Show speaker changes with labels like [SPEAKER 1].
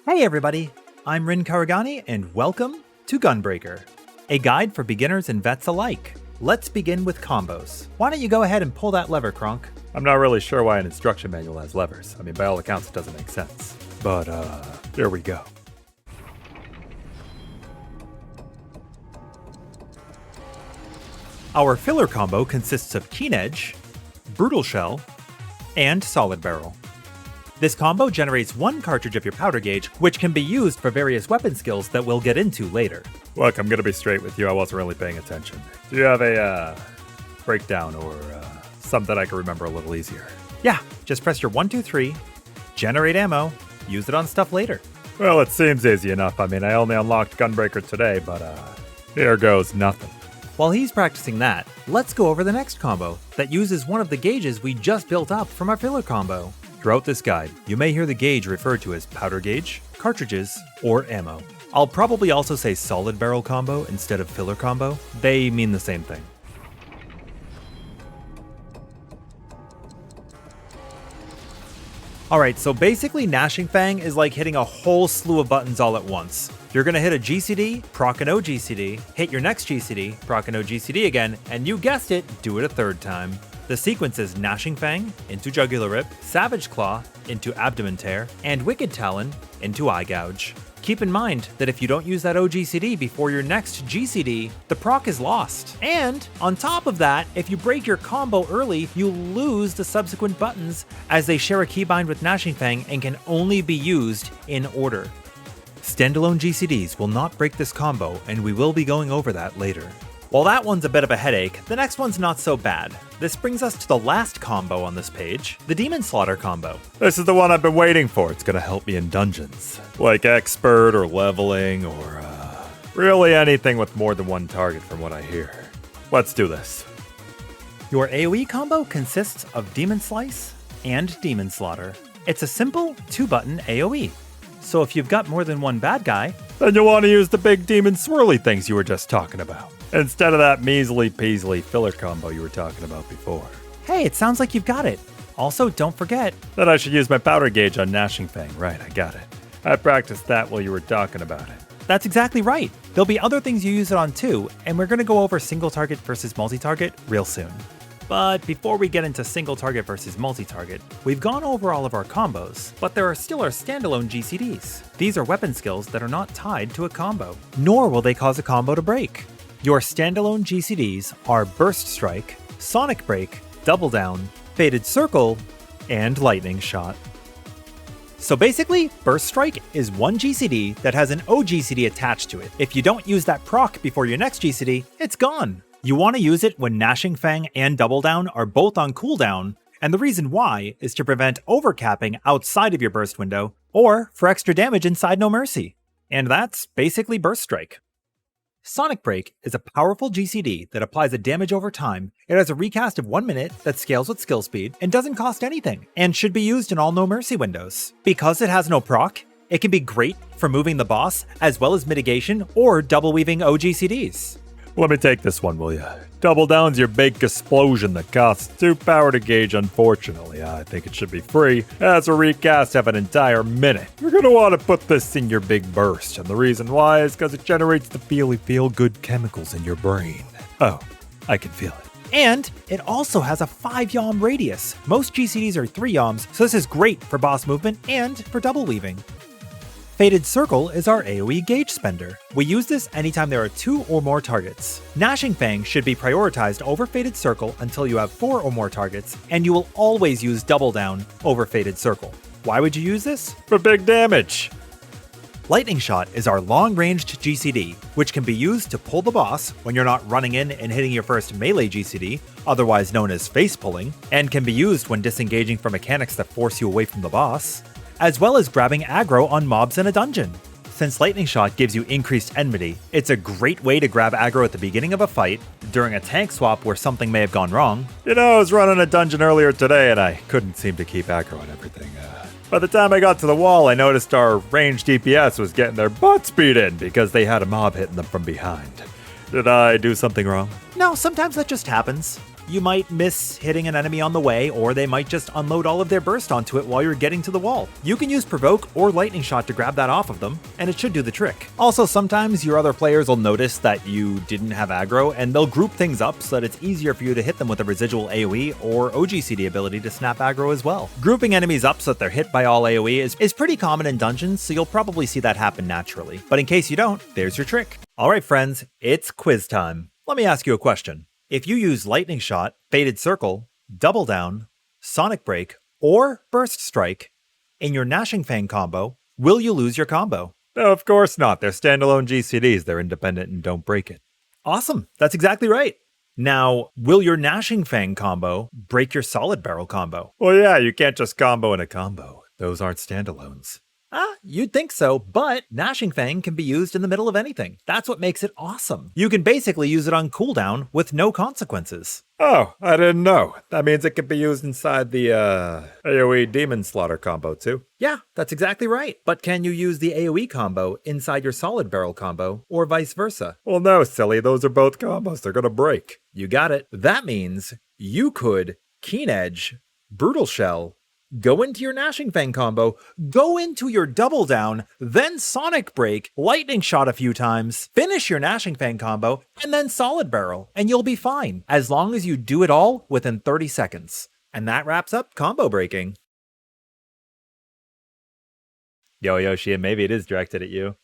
[SPEAKER 1] Hey everybody, I'm Rin Karagani and welcome to Gunbreaker, a guide for beginners and vets alike. Let's begin with combos. Why don't you go ahead and pull that lever, Kronk?
[SPEAKER 2] I'm not really sure why an instruction manual has levers. I mean, by all accounts, it doesn't make sense. But, there we go.
[SPEAKER 1] Our filler combo consists of Keen Edge, Brutal Shell, and Solid Barrel. This combo generates one cartridge of your powder gauge, which can be used for various weapon skills that we'll get into later.
[SPEAKER 2] Look, I'm gonna be straight with you. I wasn't really paying attention. Do you have a, breakdown or, something I can remember a little easier?
[SPEAKER 1] Yeah, just press your 1, 2, 3, generate ammo, use it on stuff later.
[SPEAKER 2] Well, it seems easy enough. I mean, I only unlocked Gunbreaker today, but, here goes nothing.
[SPEAKER 1] While he's practicing that, let's go over the next combo that uses one of the gauges we just built up from our filler combo. Throughout this guide, you may hear the gauge referred to as powder gauge, cartridges, or ammo. I'll probably also say solid barrel combo instead of filler combo. They mean the same thing. Alright, so basically Gnashing Fang is like hitting a whole slew of buttons all at once. You're gonna hit a GCD, proc an OGCD, hit your next GCD, proc an OGCD again, and you guessed it, do it a third time. The sequence is Gnashing Fang into Jugular Rip, Savage Claw into Abdomen Tear, and Wicked Talon into Eye Gouge. Keep in mind that if you don't use that OGCD before your next GCD, the proc is lost. And on top of that, if you break your combo early, you lose the subsequent buttons as they share a keybind with Gnashing Fang and can only be used in order. Standalone GCDs will not break this combo, and we will be going over that later. While that one's a bit of a headache, the next one's not so bad. This brings us to the last combo on this page, the Demon Slaughter combo.
[SPEAKER 2] This is the one I've been waiting for. It's gonna help me in dungeons. Like expert or leveling or, really anything with more than one target from what I hear. Let's do this.
[SPEAKER 1] Your AOE combo consists of Demon Slice and Demon Slaughter. It's a simple 2-button AOE. So if you've got more than one bad guy,
[SPEAKER 2] then you'll want to use the big demon swirly things you were just talking about, instead of that measly peasly filler combo you were talking about before.
[SPEAKER 1] Hey, it sounds like you've got it. Also, don't forget
[SPEAKER 2] that I should use my powder gauge on Gnashing Fang. Right, I got it. I practiced that while you were talking about it.
[SPEAKER 1] That's exactly right. There'll be other things you use it on too, and we're going to go over single target versus multi-target real soon. But before we get into single target versus multi-target, we've gone over all of our combos, but there are still our standalone GCDs. These are weapon skills that are not tied to a combo, nor will they cause a combo to break. Your standalone GCDs are Burst Strike, Sonic Break, Double Down, Faded Circle, and Lightning Shot. So basically, Burst Strike is one GCD that has an OGCD attached to it. If you don't use that proc before your next GCD, it's gone. You want to use it when Gnashing Fang and Double Down are both on cooldown, and the reason why is to prevent overcapping outside of your burst window, or for extra damage inside No Mercy. And that's basically Burst Strike. Sonic Break is a powerful GCD that applies a damage over time. It has a recast of 1 minute that scales with skill speed and doesn't cost anything, and should be used in all No Mercy windows. Because it has no proc, it can be great for moving the boss, as well as mitigation or double weaving OGCDs.
[SPEAKER 2] Let me take this one, will ya? Double Down's your big explosion that costs 2 power to gauge, unfortunately. I think it should be free, as a recast of an entire minute. You're gonna want to put this in your big burst, and the reason why is because it generates the feel-good chemicals in your brain. Oh, I can feel it.
[SPEAKER 1] And it also has a 5 yalm radius. Most GCDs are 3 yalms, so this is great for boss movement and for double weaving. Faded Circle is our AOE gauge spender. We use this anytime there are 2 or more targets. Gnashing Fang should be prioritized over Faded Circle until you have 4 or more targets, and you will always use Double Down over Faded Circle. Why would you use this?
[SPEAKER 2] For big damage!
[SPEAKER 1] Lightning Shot is our long-ranged GCD, which can be used to pull the boss when you're not running in and hitting your first melee GCD, otherwise known as face pulling, and can be used when disengaging from mechanics that force you away from the boss, as well as grabbing aggro on mobs in a dungeon. Since Lightning Shot gives you increased enmity, it's a great way to grab aggro at the beginning of a fight, during a tank swap where something may have gone wrong.
[SPEAKER 2] You know, I was running a dungeon earlier today and I couldn't seem to keep aggro on everything. By the time I got to the wall, I noticed our ranged DPS was getting their butts beat in because they had a mob hitting them from behind. Did I do something wrong?
[SPEAKER 1] No, sometimes that just happens. You might miss hitting an enemy on the way, or they might just unload all of their burst onto it while you're getting to the wall. You can use Provoke or Lightning Shot to grab that off of them, and it should do the trick. Also, sometimes your other players will notice that you didn't have aggro, and they'll group things up so that it's easier for you to hit them with a residual AOE or OGCD ability to snap aggro as well. Grouping enemies up so that they're hit by all AOE is pretty common in dungeons, so you'll probably see that happen naturally. But in case you don't, there's your trick. Alright friends, it's quiz time. Let me ask you a question. If you use Lightning Shot, Faded Circle, Double Down, Sonic Break, or Burst Strike in your Ningfang combo, will you lose your combo?
[SPEAKER 2] No, of course not. They're standalone GCDs. They're independent and don't break it.
[SPEAKER 1] Awesome. That's exactly right. Now, will your Ningfang combo break your Solid Barrel combo?
[SPEAKER 2] Well, yeah, you can't just combo in a combo. Those aren't standalones.
[SPEAKER 1] You'd think so, but Ningfang can be used in the middle of anything. That's what makes it awesome. You can basically use it on cooldown with no consequences.
[SPEAKER 2] Oh, I didn't know. That means it could be used inside the AOE Demon Slaughter combo too.
[SPEAKER 1] Yeah, that's exactly right. But can you use the AOE combo inside your Solid Barrel combo, or vice versa?
[SPEAKER 2] Well, no, silly. Those are both combos. They're gonna break.
[SPEAKER 1] You got it. That means you could Keen Edge, Brutal Shell, go into your Ningfang combo, go into your Double Down, then Sonic Break, Lightning Shot a few times, finish your Ningfang combo, and then Solid Barrel, and you'll be fine, as long as you do it all within 30 seconds. And that wraps up combo breaking.
[SPEAKER 2] Yo, Yoshi, and maybe it is directed at you.